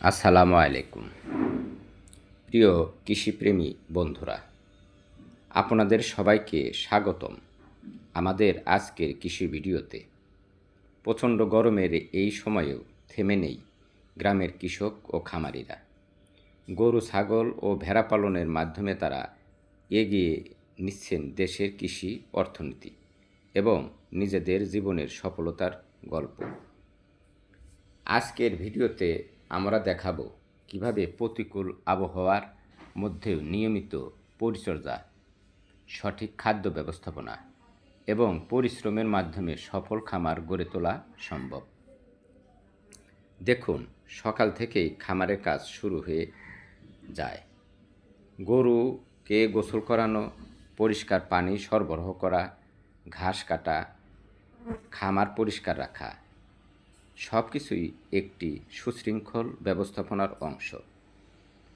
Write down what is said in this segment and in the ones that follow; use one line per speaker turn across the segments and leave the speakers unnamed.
আসসালামু আলাইকুম। প্রিয় কৃষিপ্রেমী বন্ধুরা, আপনাদের সবাইকে স্বাগতম আমাদের আজকের কৃষি ভিডিওতে। প্রচণ্ড গরমের এই সময়েও থেমে নেই গ্রামের কৃষক ও খামারিরা। গরু, ছাগল ও ভেড়া পালনের মাধ্যমে তারা এগিয়ে নিচ্ছেন দেশের কৃষি অর্থনীতি এবং নিজেদের জীবনের সফলতার গল্প। আজকের ভিডিওতে আমরা দেখাবো কিভাবে প্রতিকূল আবহাওয়ার মধ্যেও নিয়মিত পরিচর্যা, সঠিক খাদ্য ব্যবস্থাপনা এবং পরিশ্রমের মাধ্যমে সফল খামার গড়ে তোলা সম্ভব। দেখুন, সকাল থেকেই খামারের কাজ শুরু হয়ে যায়। গরুকে গোসল করানো, পরিষ্কার পানি সরবরাহ করা, ঘাস কাটা, খামার পরিষ্কার রাখা সব কিছুই একটি সুশৃঙ্খল ব্যবস্থাপনার অংশ।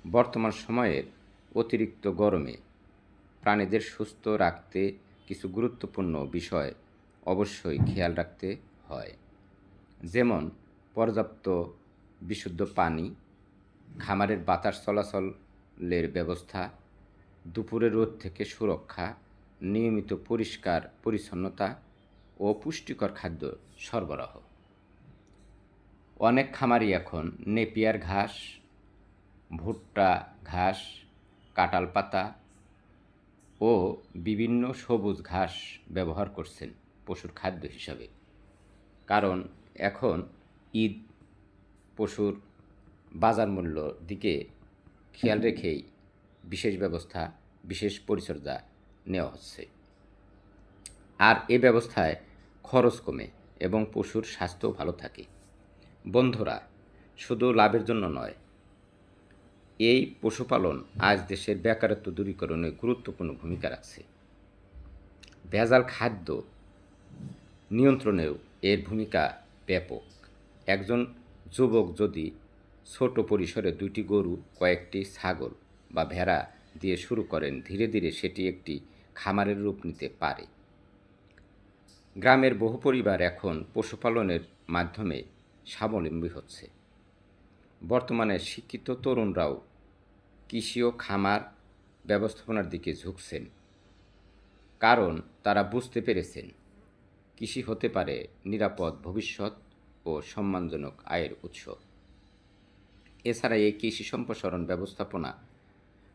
বর্তমান সময়ের অতিরিক্ত গরমে প্রাণীদের সুস্থ রাখতে কিছু গুরুত্বপূর্ণ বিষয় অবশ্যই খেয়াল রাখতে হয়, যেমন পর্যাপ্ত বিশুদ্ধ পানি, খামারের বাতাস চলাচলের ব্যবস্থা, দুপুরে রোদ থেকে সুরক্ষা, নিয়মিত পরিষ্কার পরিচ্ছন্নতা ও পুষ্টিকর খাদ্য সরবরাহ। অনেক খামারই এখন নেপিয়ার ঘাস, ভুট্টা ঘাস, কাঁঠাল পাতা ও বিভিন্ন সবুজ ঘাস ব্যবহার করছেন পশুর খাদ্য হিসাবে। কারণ এখন ঈদ, পশুর বাজার মূল্য দিকে খেয়াল রেখেই বিশেষ ব্যবস্থা, বিশেষ পরিচর্যা নেওয়া হচ্ছে। আর এ ব্যবস্থায় খরচ কমে এবং পশুর স্বাস্থ্য ভালো থাকে। বন্ধুরা, শুধু লাভের জন্য নয়, এই পশুপালন আজ দেশের বেকারত্ব দূরীকরণে গুরুত্বপূর্ণ ভূমিকা রাখছে। ভেজাল খাদ্য নিয়ন্ত্রণেও এর ভূমিকা ব্যাপক। একজন যুবক যদি ছোট পরিসরে 2টি গরু, কয়েকটি ছাগল বা ভেড়া দিয়ে শুরু করেন, ধীরে ধীরে সেটি একটি খামারের রূপ নিতে পারে। গ্রামের বহু পরিবার এখন পশুপালনের মাধ্যমে স্বাবলম্বী হচ্ছে। বর্তমানে শিক্ষিত তরুণরাও কৃষি ও খামার ব্যবস্থাপনার দিকে ঝুঁকছেন, কারণ তারা বুঝতে পেরেছেন কৃষি হতে পারে নিরাপদ ভবিষ্যৎ ও সম্মানজনক আয়ের উৎস। এছাড়া এই কৃষি সম্প্রসারণ ব্যবস্থাপনা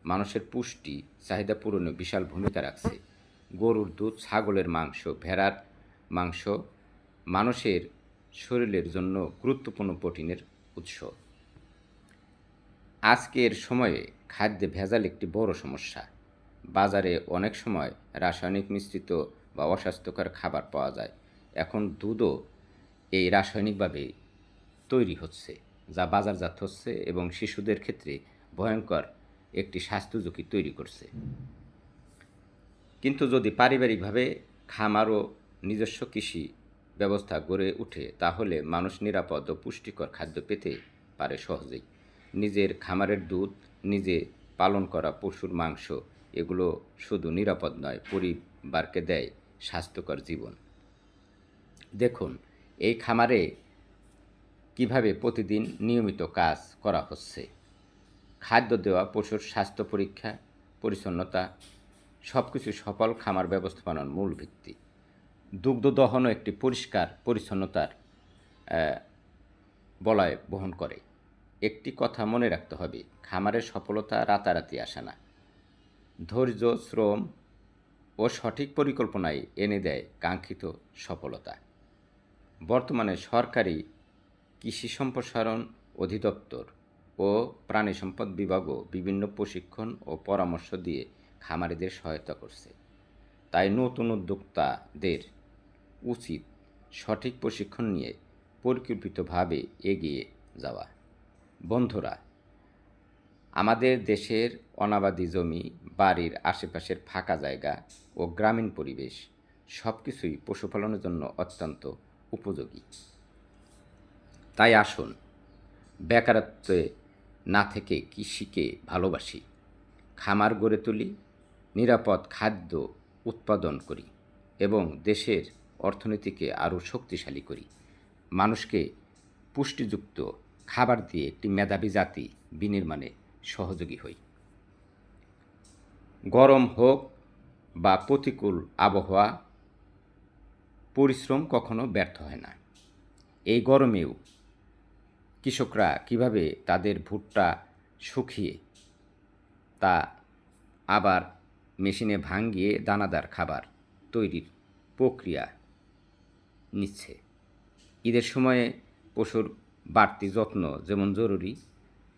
মানুষের পুষ্টি চাহিদা পূরণে বিশাল ভূমিকা রাখছে। গরুর দুধ, ছাগলের মাংস, ভেড়ার মাংস মানুষের শরীরের জন্য গুরুত্বপূর্ণ প্রোটিনের উৎস। আজকের সময়ে খাদ্যে ভেজাল একটি বড় সমস্যা। বাজারে অনেক সময় রাসায়নিক মিশ্রিত বা অস্বাস্থ্যকর খাবার পাওয়া যায়। এখন দুধও এই রাসায়নিকভাবে তৈরি হচ্ছে, যা বাজারজাত হচ্ছে এবং শিশুদের ক্ষেত্রে ভয়ঙ্কর একটি স্বাস্থ্য ঝুঁকি তৈরি করছে। কিন্তু যদি পারিবারিকভাবে খামার ও নিজস্ব কৃষি ব্যবস্থা গড়ে ওঠে, তাহলে মানুষ নিরাপদ ও পুষ্টিকর খাদ্য পেতে পারে সহজেই। নিজের খামারের দুধ, নিজে পালন করা পশুর মাংস, এগুলো শুধু নিরাপদ নয়, পরিবারকে দেয় স্বাস্থ্যকর জীবন। দেখুন, এই খামারে কিভাবে প্রতিদিন নিয়মিত কাজ করা হচ্ছে। খাদ্য দেওয়া, পশুর স্বাস্থ্য পরীক্ষা, পরিচ্ছন্নতা সব কিছু সফল খামার ব্যবস্থাপনার মূল ভিত্তি। দুগ্ধ দহনও একটি পরিষ্কার পরিচ্ছন্নতার বলয় বহন করে। একটি কথা মনে রাখতে হবে, খামারের সফলতা রাতারাতি আসে না। ধৈর্য, শ্রম ও সঠিক পরিকল্পনায় এনে দেয় কাঙ্ক্ষিত সফলতা। বর্তমানে সরকারি কৃষি সম্প্রসারণ অধিদপ্তর ও প্রাণী সম্পদ বিভাগও বিভিন্ন প্রশিক্ষণ ও পরামর্শ দিয়ে খামারিদের সহায়তা করছে। তাই নতুন উদ্যোক্তাদের উচিত সঠিক প্রশিক্ষণ নিয়ে পরিকল্পিতভাবে এগিয়ে যাওয়া। বন্ধুরা, আমাদের দেশের অনাবাদি জমি, বাড়ির আশেপাশের ফাঁকা জায়গা ও গ্রামীণ পরিবেশ সব কিছুই পশুপালনের জন্য অত্যন্ত উপযোগী। তাই আসুন, বেকারত্বে না থেকে কৃষিকে ভালোবাসি, খামার গড়ে তুলি, নিরাপদ খাদ্য উৎপাদন করি এবং দেশের অর্থনীতিকে আরও শক্তিশালী করি। মানুষকে পুষ্টিযুক্ত খাবার দিয়ে একটি মেধাবী জাতি বিনির্মাণে সহযোগী হই। গরম হোক বা প্রতিকূল আবহাওয়া, পরিশ্রম কখনো ব্যর্থ হয় না। এই গরমেও কৃষকরা কিভাবে তাদের ভুট্টা শুকিয়ে তা আবার মেশিনে ভাঙিয়ে দানাদার খাবার তৈরির প্রক্রিয়া নিচ্ছে। ঈদের সময়ে পশুর বাড়তি যত্ন যেমন জরুরি,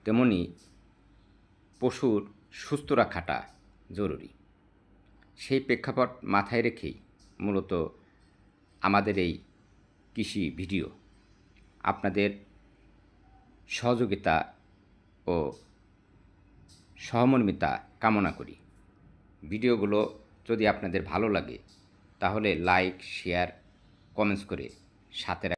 তেমনি পশুর সুস্থ রাখাটা জরুরি। সেই প্রেক্ষাপট মাথায় রেখেই মূলত আমাদের এই কৃষি ভিডিও। আপনাদের সহযোগিতা ও সহমর্মিতা কামনা করি। ভিডিওগুলো যদি আপনাদের ভালো লাগে তাহলে লাইক, শেয়ার, কমেন্টস করে সাথে